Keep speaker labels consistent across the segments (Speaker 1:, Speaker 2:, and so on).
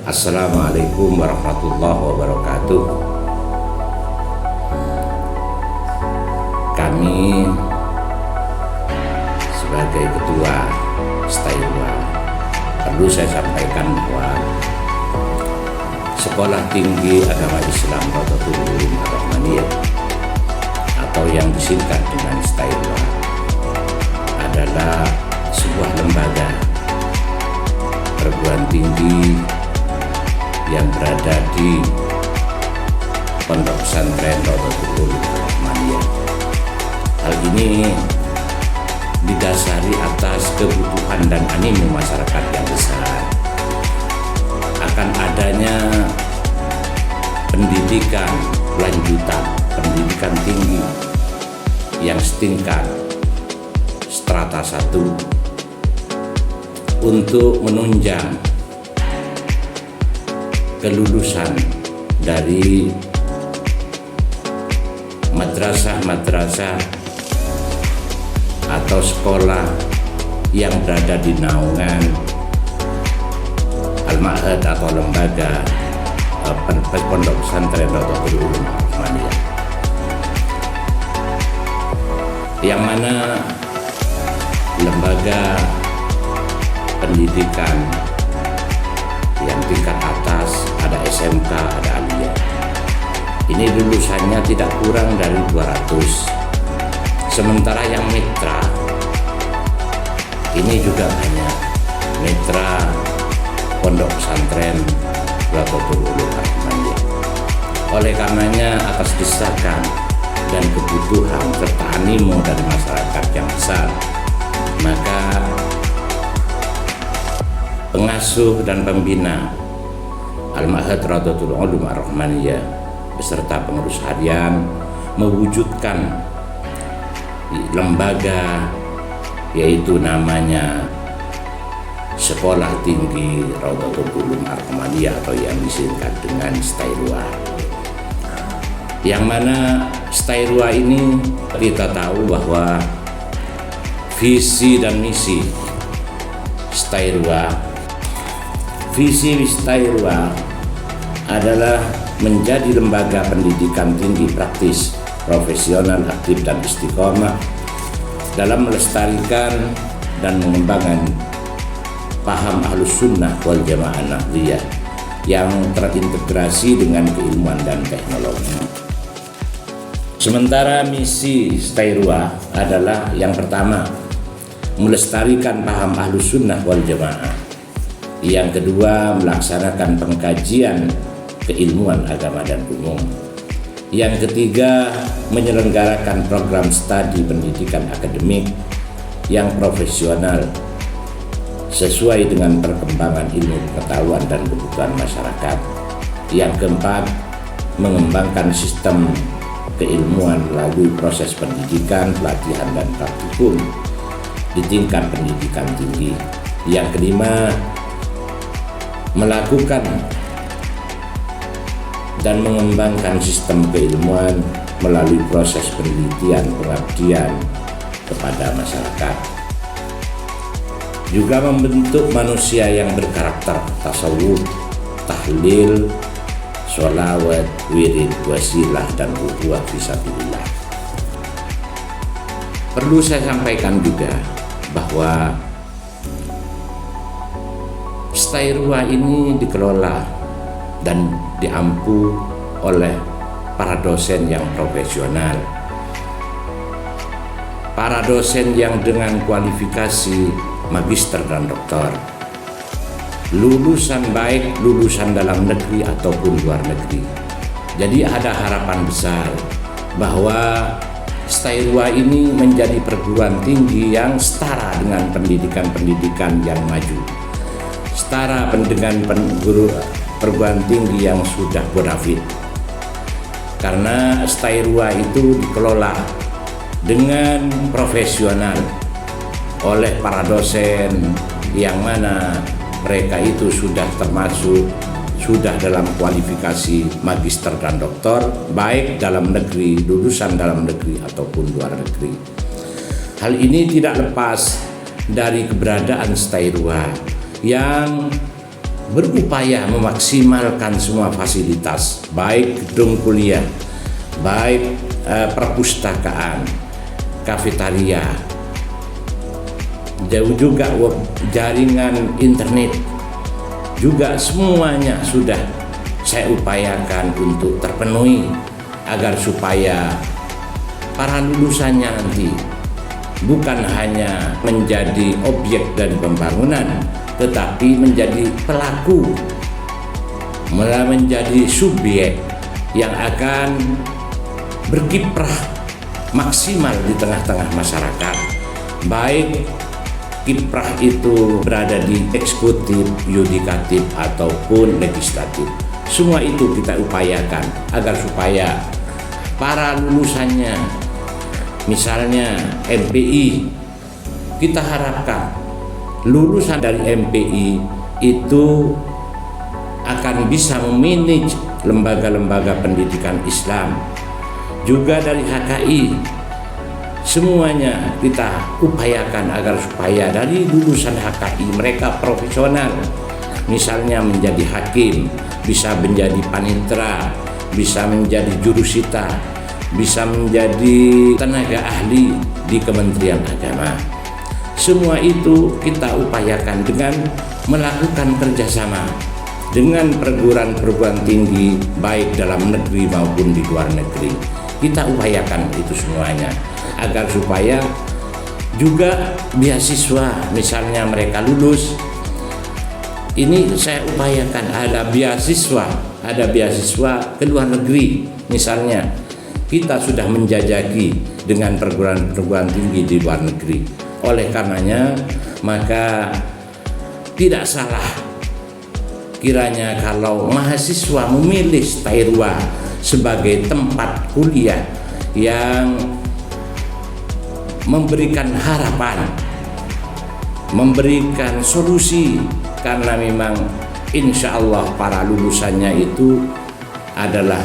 Speaker 1: Assalamualaikum warahmatullahi wabarakatuh. Kami sebagai ketua Stairwa perlu saya sampaikan bahwa Sekolah Tinggi Agama Islam Rodotul Ulum Ar-Rahmaniyah atau yang disingkat dengan Stairwa adalah sebuah lembaga perguruan tinggi yang berada di Pondok Pesantren Rodotul Ulum Ar-Rahmaniyah. Hal ini didasari atas kebutuhan dan animo masyarakat yang besar akan adanya pendidikan lanjutan, pendidikan tinggi yang setingkat strata 1 untuk menunjang kelulusan dari madrasah-madrasah atau sekolah yang berada di naungan Al-Ma'had atau lembaga Pondok Pesantren Rodotul Ulum Ar-Rahmaniyah, yang mana lembaga pendidikan yang tingkat atas ada SMK, ada aliyah. Ini lulusannya tidak kurang dari 200. Sementara yang mitra ini juga banyak, mitra Pondok Pesantren Rodotul Ulum Ar-Rahmaniyah. Oleh karenanya, atas desakan dan kebutuhan serta animo dari masyarakat yang besar, maka pengasuh dan pembina Al-Ma'had Rodotul Ulum Ar-Rahmaniyah beserta pengurus harian mewujudkan lembaga, yaitu namanya Sekolah Tinggi Rodotul Ulum Ar-Rahmaniyah atau yang disingkat dengan Stairwa. Yang mana Stairwa ini kita tahu bahwa visi dan misi Stairwa, visi Stairwa adalah menjadi lembaga pendidikan tinggi praktis, profesional, aktif dan istiqomah dalam melestarikan dan mengembangkan paham Ahlus Sunnah wal Jamaah Nahdliyah yang terintegrasi dengan keilmuan dan teknologi. Sementara misi Stairwa adalah yang pertama, melestarikan paham Ahlus Sunnah wal Jamaah. Yang kedua, melaksanakan pengkajian keilmuan agama dan umum. Yang ketiga, menyelenggarakan program studi pendidikan akademik yang profesional sesuai dengan perkembangan ilmu pengetahuan dan kebutuhan masyarakat. Yang keempat, mengembangkan sistem keilmuan melalui proses pendidikan, pelatihan dan praktikum di tingkat pendidikan tinggi. Yang kelima, melakukan dan mengembangkan sistem keilmuan melalui proses penelitian pengabdian kepada masyarakat. Juga membentuk manusia yang berkarakter tasawuf, tahlil, sholawat, wirid, wasilah, dan ukhuwah fisabilillah. Perlu saya sampaikan juga bahwa Stairwa ini dikelola dan diampu oleh para dosen yang profesional, para dosen yang dengan kualifikasi magister dan doktor, lulusan baik lulusan dalam negeri ataupun luar negeri. Jadi ada harapan besar bahwa Stairwa ini menjadi perguruan tinggi yang setara dengan pendidikan-pendidikan yang maju, setara dengan perguruan tinggi yang sudah bonafit, karena Stairwa itu dikelola dengan profesional oleh para dosen yang mana mereka itu sudah dalam kualifikasi magister dan doktor, baik dalam negeri, lulusan dalam negeri ataupun luar negeri. Hal ini tidak lepas dari keberadaan Stairwa yang berupaya memaksimalkan semua fasilitas, baik gedung kuliah, baik perpustakaan, kafetaria, jauh juga jaringan internet, juga semuanya sudah saya upayakan untuk terpenuhi agar supaya para lulusannya nanti bukan hanya menjadi objek dari pembangunan, tetapi menjadi pelaku, malah menjadi subjek yang akan berkiprah maksimal di tengah-tengah masyarakat, baik kiprah itu berada di eksekutif, yudikatif ataupun legislatif. Semua itu kita upayakan agar supaya para lulusannya, misalnya MPI, kita harapkan lulusan dari MPI itu akan bisa memanage lembaga-lembaga pendidikan Islam, juga dari HKI. Semuanya kita upayakan agar supaya dari lulusan HKI mereka profesional, misalnya menjadi hakim, bisa menjadi panitera, bisa menjadi jurusita, bisa menjadi tenaga ahli di Kementerian Agama. Semua itu kita upayakan dengan melakukan kerjasama dengan perguruan-perguruan tinggi baik dalam negeri maupun di luar negeri. Kita upayakan itu semuanya agar supaya juga beasiswa, misalnya mereka lulus, ini saya upayakan ada beasiswa ke luar negeri. Misalnya kita sudah menjajaki dengan perguruan-perguruan tinggi di luar negeri. Oleh karenanya maka tidak salah kiranya kalau mahasiswa memilih Tairua sebagai tempat kuliah yang memberikan harapan, memberikan solusi, karena memang insya Allah para lulusannya itu adalah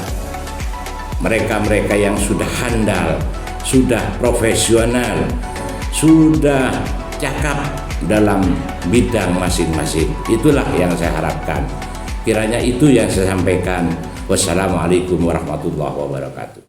Speaker 1: mereka-mereka yang sudah handal, sudah profesional, sudah cakap dalam bidang masing-masing. Itulah yang saya harapkan. Kiranya itu yang saya sampaikan. Wassalamualaikum warahmatullahi wabarakatuh.